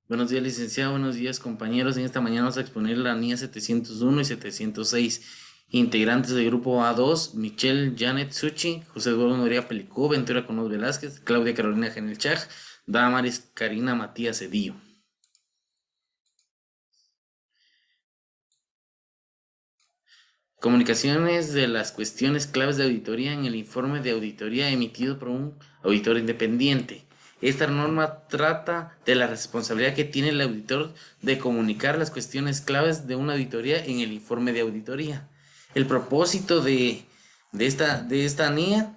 Buenos días, licenciado. Buenos días, compañeros. En esta mañana vamos a exponer la NIA 701 y 706. Integrantes del grupo A2, Michelle Janet Suchi, José Eduardo Noriega Pelicó, Ventura Conos Velázquez, Claudia Carolina Genelchaj, Damaris Karina Matías Edillo. Comunicaciones de las cuestiones claves de auditoría en el informe de auditoría emitido por un auditor independiente. Esta norma trata de la responsabilidad que tiene el auditor de comunicar las cuestiones claves de una auditoría en el informe de auditoría. El propósito de esta NIA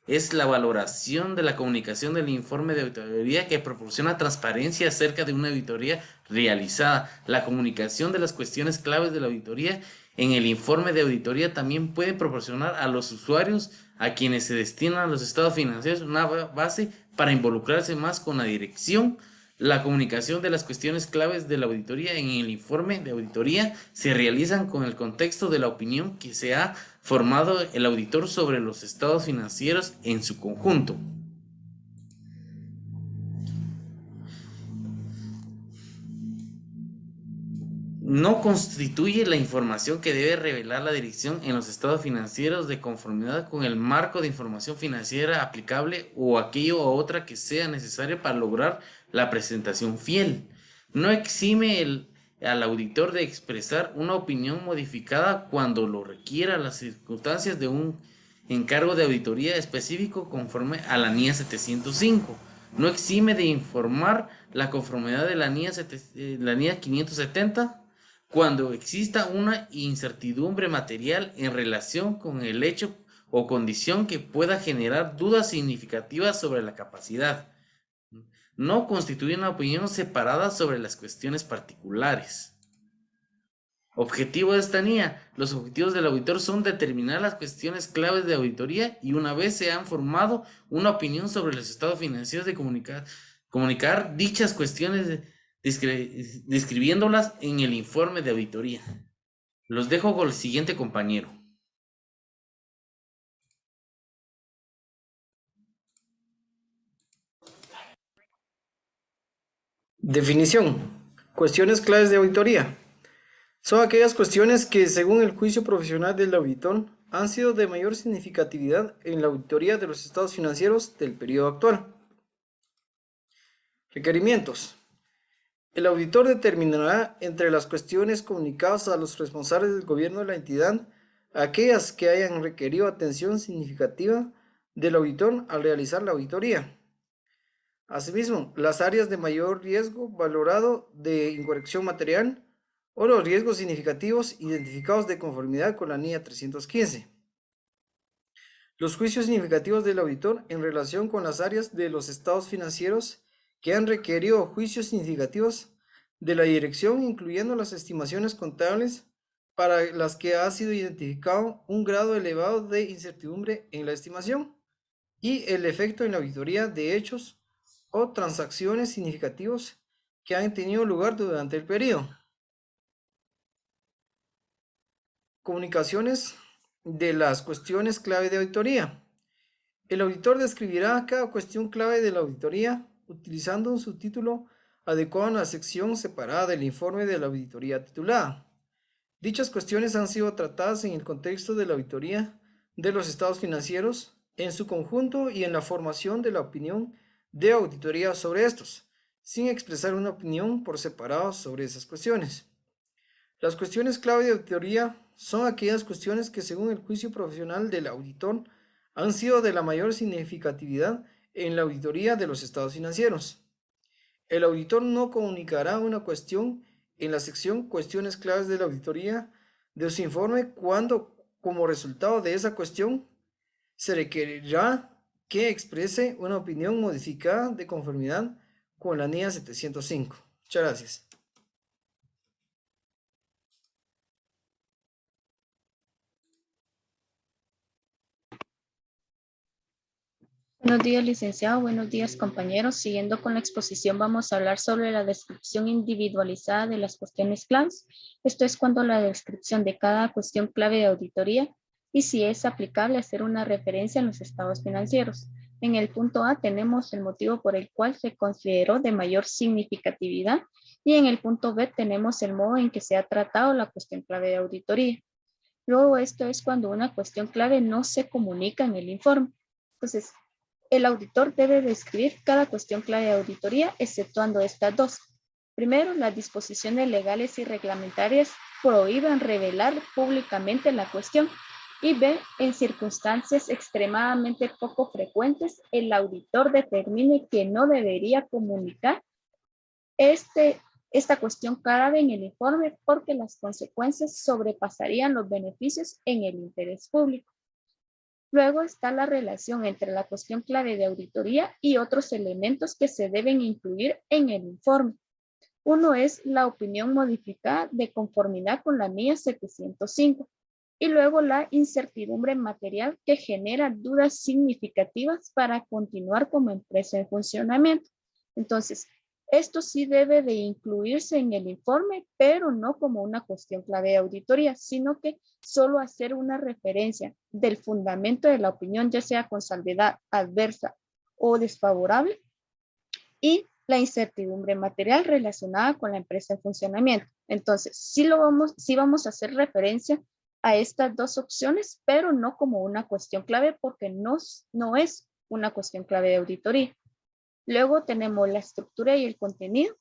es la valoración de la comunicación del informe de auditoría que proporciona transparencia acerca de una auditoría realizada. La comunicación de las cuestiones claves de la auditoría en el informe de auditoría también puede proporcionar a los usuarios a quienes se destinan los estados financieros una base para involucrarse más con la dirección. La comunicación de las cuestiones claves de la auditoría en el informe de auditoría se realizan con el contexto de la opinión que se ha formado el auditor sobre los estados financieros en su conjunto. No constituye la información que debe revelar la dirección en los estados financieros de conformidad con el marco de información financiera aplicable o aquello o otra que sea necesario para lograr la presentación fiel. No exime al auditor de expresar una opinión modificada cuando lo requiera las circunstancias de un encargo de auditoría específico conforme a la NIA 705. No exime de informar la conformidad de la NIA 570 cuando exista una incertidumbre material en relación con el hecho o condición que pueda generar dudas significativas sobre la capacidad. No constituye una opinión separada sobre las cuestiones particulares. Objetivo de esta NIA. Los objetivos del auditor son determinar las cuestiones claves de auditoría y una vez se han formado una opinión sobre los estados financieros de comunicar dichas cuestiones describiéndolas en el informe de auditoría. Los dejo con el siguiente compañero. Definición. Cuestiones claves de auditoría. Son aquellas cuestiones que, según el juicio profesional del auditor, han sido de mayor significatividad en la auditoría de los estados financieros del periodo actual. Requerimientos. El auditor determinará entre las cuestiones comunicadas a los responsables del gobierno de la entidad aquellas que hayan requerido atención significativa del auditor al realizar la auditoría. Asimismo, las áreas de mayor riesgo valorado de incorrección material o los riesgos significativos identificados de conformidad con la NIA 315. Los juicios significativos del auditor en relación con las áreas de los estados financieros que han requerido juicios significativos de la dirección, incluyendo las estimaciones contables para las que ha sido identificado un grado elevado de incertidumbre en la estimación y el efecto en la auditoría de hechos o transacciones significativos que han tenido lugar durante el periodo. Comunicaciones de las cuestiones clave de auditoría. El auditor describirá cada cuestión clave de la auditoría utilizando un subtítulo adecuado en la sección separada del informe de la auditoría titulada. Dichas cuestiones han sido tratadas en el contexto de la auditoría de los estados financieros en su conjunto y en la formación de la opinión de auditoría sobre estos, sin expresar una opinión por separado sobre esas cuestiones. Las cuestiones clave de auditoría son aquellas cuestiones que, según el juicio profesional del auditor, han sido de la mayor significatividad en la auditoría de los estados financieros. El auditor no comunicará una cuestión en la sección Cuestiones claves de la auditoría de su informe cuando, como resultado de esa cuestión, se requerirá que exprese una opinión modificada de conformidad con la NIA 705. Muchas gracias. Buenos días, licenciado. Buenos días, compañeros. Siguiendo con la exposición, vamos a hablar sobre la descripción individualizada de las cuestiones claves. Esto es cuando la descripción de cada cuestión clave de auditoría y si es aplicable hacer una referencia en los estados financieros. En el punto A tenemos el motivo por el cual se consideró de mayor significatividad y en el punto B tenemos el modo en que se ha tratado la cuestión clave de auditoría. Luego esto es cuando una cuestión clave no se comunica en el informe. Entonces, el auditor debe describir cada cuestión clave de auditoría exceptuando estas dos. Primero, las disposiciones legales y reglamentarias prohíben revelar públicamente la cuestión. Y B, en circunstancias extremadamente poco frecuentes, el auditor determine que no debería comunicar esta cuestión clave en el informe porque las consecuencias sobrepasarían los beneficios en el interés público. Luego está la relación entre la cuestión clave de auditoría y otros elementos que se deben incluir en el informe. Uno es la opinión modificada de conformidad con la NIA 705 y luego la incertidumbre material que genera dudas significativas para continuar como empresa en funcionamiento. Entonces, esto sí debe de incluirse en el informe, pero no como una cuestión clave de auditoría, sino que solo hacer una referencia del fundamento de la opinión, ya sea con salvedad adversa o desfavorable, y la incertidumbre material relacionada con la empresa en funcionamiento. Entonces, sí vamos a hacer referencia a estas dos opciones, pero no como una cuestión clave porque no es una cuestión clave de auditoría. Luego tenemos la estructura y el contenido.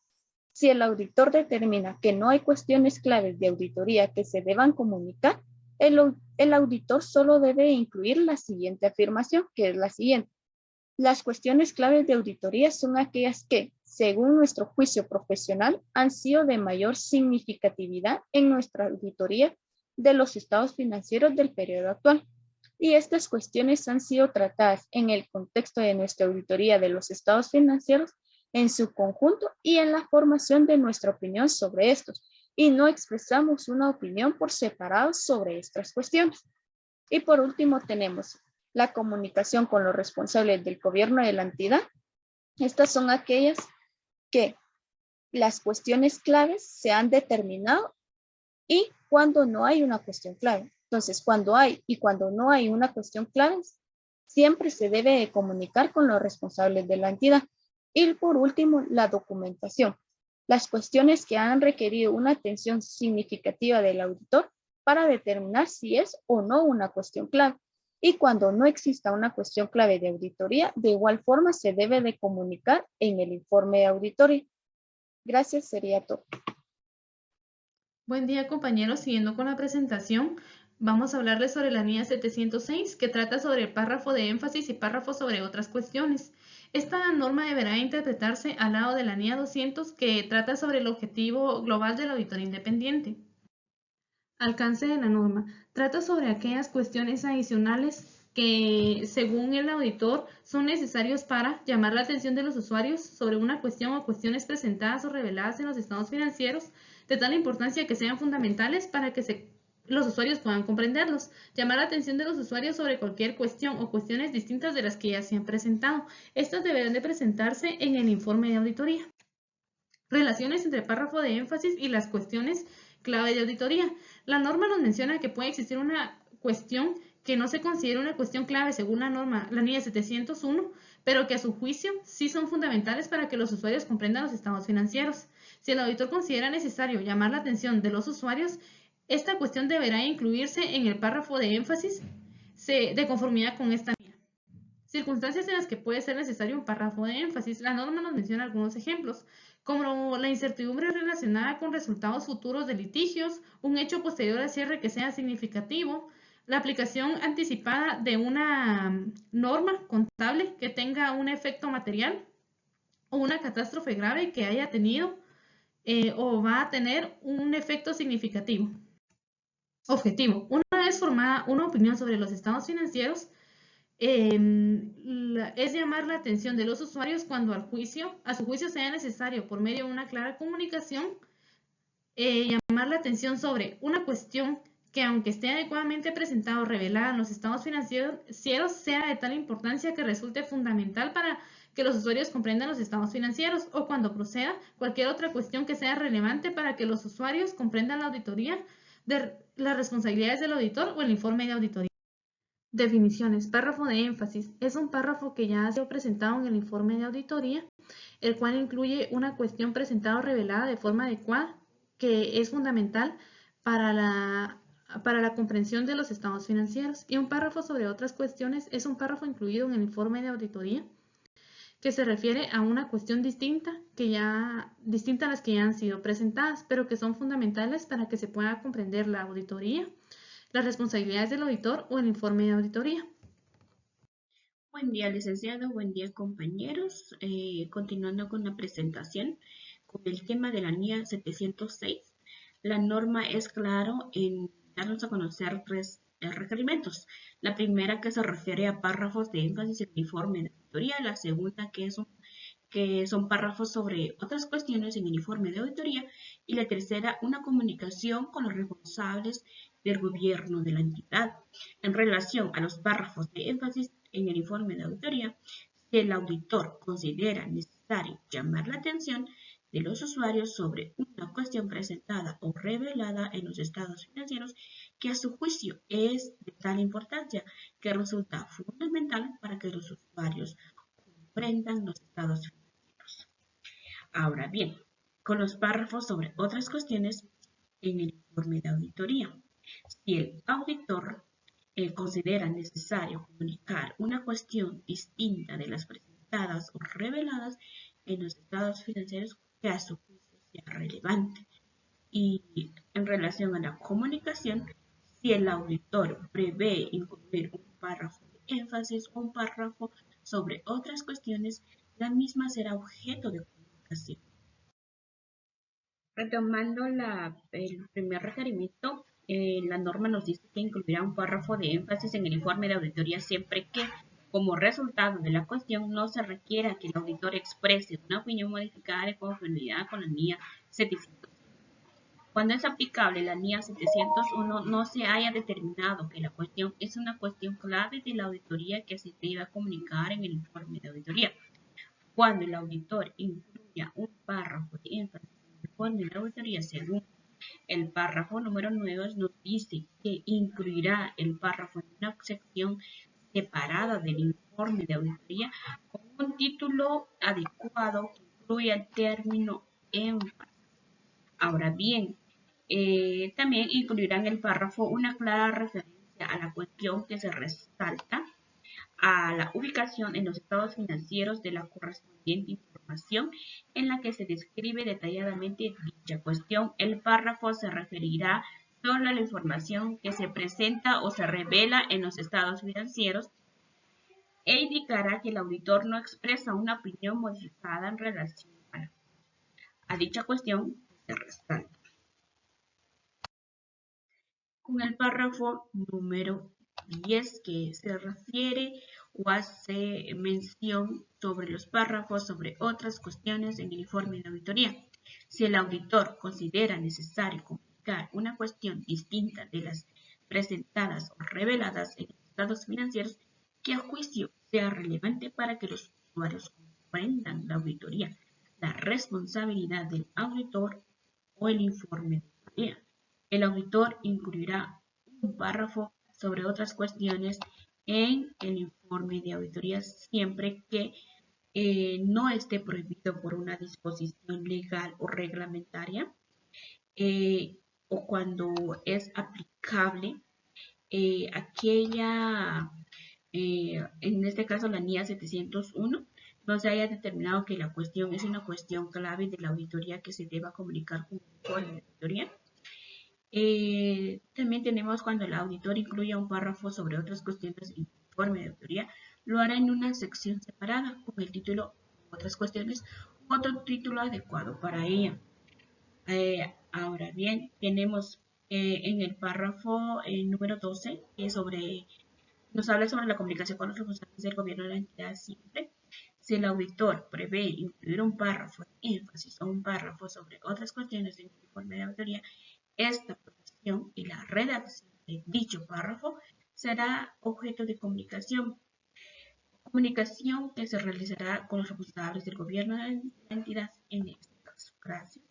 Si el auditor determina que no hay cuestiones claves de auditoría que se deban comunicar, el auditor solo debe incluir la siguiente afirmación, que es la siguiente. Las cuestiones claves de auditoría son aquellas que, según nuestro juicio profesional, han sido de mayor significatividad en nuestra auditoría de los estados financieros del periodo actual. Y estas cuestiones han sido tratadas en el contexto de nuestra auditoría de los estados financieros en su conjunto y en la formación de nuestra opinión sobre estos. Y no expresamos una opinión por separado sobre estas cuestiones. Y por último tenemos la comunicación con los responsables del gobierno de la entidad. Estas son aquellas que las cuestiones claves se han determinado y cuando no hay una cuestión clave. Entonces, cuando hay y cuando no hay una cuestión clave, siempre se debe de comunicar con los responsables de la entidad. Y por último, la documentación. Las cuestiones que han requerido una atención significativa del auditor para determinar si es o no una cuestión clave. Y cuando no exista una cuestión clave de auditoría, de igual forma se debe de comunicar en el informe de auditoría. Gracias, sería todo. Buen día, compañeros. Siguiendo con la presentación, vamos a hablarles sobre la NIA 706, que trata sobre el párrafo de énfasis y párrafo sobre otras cuestiones. Esta norma deberá interpretarse al lado de la NIA 200, que trata sobre el objetivo global del auditor independiente. Alcance de la norma. Trata sobre aquellas cuestiones adicionales que, según el auditor, son necesarios para llamar la atención de los usuarios sobre una cuestión o cuestiones presentadas o reveladas en los estados financieros, de tal importancia que sean fundamentales para que los usuarios puedan comprenderlos. Llamar la atención de los usuarios sobre cualquier cuestión o cuestiones distintas de las que ya se han presentado. Estas deberán de presentarse en el informe de auditoría. Relaciones entre párrafo de énfasis y las cuestiones clave de auditoría. La norma nos menciona que puede existir una cuestión que no se considera una cuestión clave según la norma, la NIA 701, pero que a su juicio sí son fundamentales para que los usuarios comprendan los estados financieros. Si el auditor considera necesario llamar la atención de los usuarios, esta cuestión deberá incluirse en el párrafo de énfasis de conformidad con esta NIA. Circunstancias en las que puede ser necesario un párrafo de énfasis. La norma nos menciona algunos ejemplos, como la incertidumbre relacionada con resultados futuros de litigios, un hecho posterior al cierre que sea significativo, la aplicación anticipada de una norma contable que tenga un efecto material o una catástrofe grave que haya tenido o va a tener un efecto significativo. Objetivo. Una vez formada una opinión sobre los estados financieros, es llamar la atención de los usuarios cuando a su juicio sea necesario, por medio de una clara comunicación, llamar la atención sobre una cuestión que, aunque esté adecuadamente presentada o revelada en los estados financieros, sea de tal importancia que resulte fundamental para que los usuarios comprendan los estados financieros, o cuando proceda cualquier otra cuestión que sea relevante para que los usuarios comprendan la auditoría de las responsabilidades del auditor o el informe de auditoría. Definiciones. Párrafo de énfasis. Es un párrafo que ya ha sido presentado en el informe de auditoría, el cual incluye una cuestión presentada o revelada de forma adecuada, que es fundamental para la comprensión de los estados financieros. Y un párrafo sobre otras cuestiones es un párrafo incluido en el informe de auditoría que se refiere a una cuestión distinta a las que ya han sido presentadas, pero que son fundamentales para que se pueda comprender la auditoría, las responsabilidades del auditor o el informe de auditoría. Buen día, licenciado. Buen día, compañeros. Continuando con la presentación, con el tema de la NIA 706, la norma es claro en darnos a conocer tres requerimientos. La primera, que se refiere a párrafos de énfasis en el informe de auditoría. La segunda, que son párrafos sobre otras cuestiones en el informe de auditoría. Y la tercera, una comunicación con los responsables del gobierno de la entidad. En relación a los párrafos de énfasis en el informe de auditoría, si el auditor considera necesario llamar la atención de los usuarios sobre una cuestión presentada o revelada en los estados financieros que a su juicio es de tal importancia que resulta fundamental para que los usuarios comprendan los estados financieros. Ahora bien, con los párrafos sobre otras cuestiones en el informe de auditoría, si el auditor considera necesario comunicar una cuestión distinta de las presentadas o reveladas en los estados financieros que a su juicio sea relevante. Y en relación a la comunicación, si el auditor prevé incluir un párrafo de énfasis o un párrafo sobre otras cuestiones, la misma será objeto de comunicación. Retomando el primer requerimiento, la norma nos dice que incluirá un párrafo de énfasis en el informe de auditoría siempre que, como resultado de la cuestión, no se requiera que el auditor exprese una opinión modificada de conformidad con la NIA 700. Cuando es aplicable la NIA 701, no se haya determinado que la cuestión es una cuestión clave de la auditoría que se deba comunicar en el informe de auditoría. Cuando el auditor incluya un párrafo de énfasis en el informe de auditoría según el párrafo número 9 nos dice que incluirá el párrafo en una sección separada del informe de auditoría con un título adecuado que incluya el término énfasis. Ahora bien, también incluirá en el párrafo una clara referencia a la cuestión que se resalta, a la ubicación en los estados financieros de la correspondiente información en la que se describe detalladamente dicha cuestión. El párrafo se referirá solo a la información que se presenta o se revela en los estados financieros e indicará que el auditor no expresa una opinión modificada en relación a dicha cuestión que se resalta. Con el párrafo número 10 que se refiere o hace mención sobre los párrafos sobre otras cuestiones en el informe de auditoría. Si el auditor considera necesario comunicar una cuestión distinta de las presentadas o reveladas en los estados financieros que a juicio sea relevante para que los usuarios comprendan la auditoría, la responsabilidad del auditor o el informe de auditoría. El auditor incluirá un párrafo sobre otras cuestiones en el informe de auditoría siempre que no esté prohibido por una disposición legal o reglamentaria o cuando es aplicable en este caso la NIA 701, no se haya determinado que la cuestión es una cuestión clave de la auditoría que se deba comunicar con el informe de auditoría. También tenemos cuando el auditor incluya un párrafo sobre otras cuestiones en el informe de auditoría, lo hará en una sección separada con el título otras cuestiones u otro título adecuado para ella. Ahora bien, tenemos en el párrafo número 12 que nos habla sobre la comunicación con los responsables del gobierno de la entidad siempre. Si el auditor prevé incluir un párrafo de énfasis o un párrafo sobre otras cuestiones en el informe de auditoría, esta profesión y la redacción de dicho párrafo será objeto de comunicación que se realizará con los responsables del gobierno de la entidad en este caso. Gracias.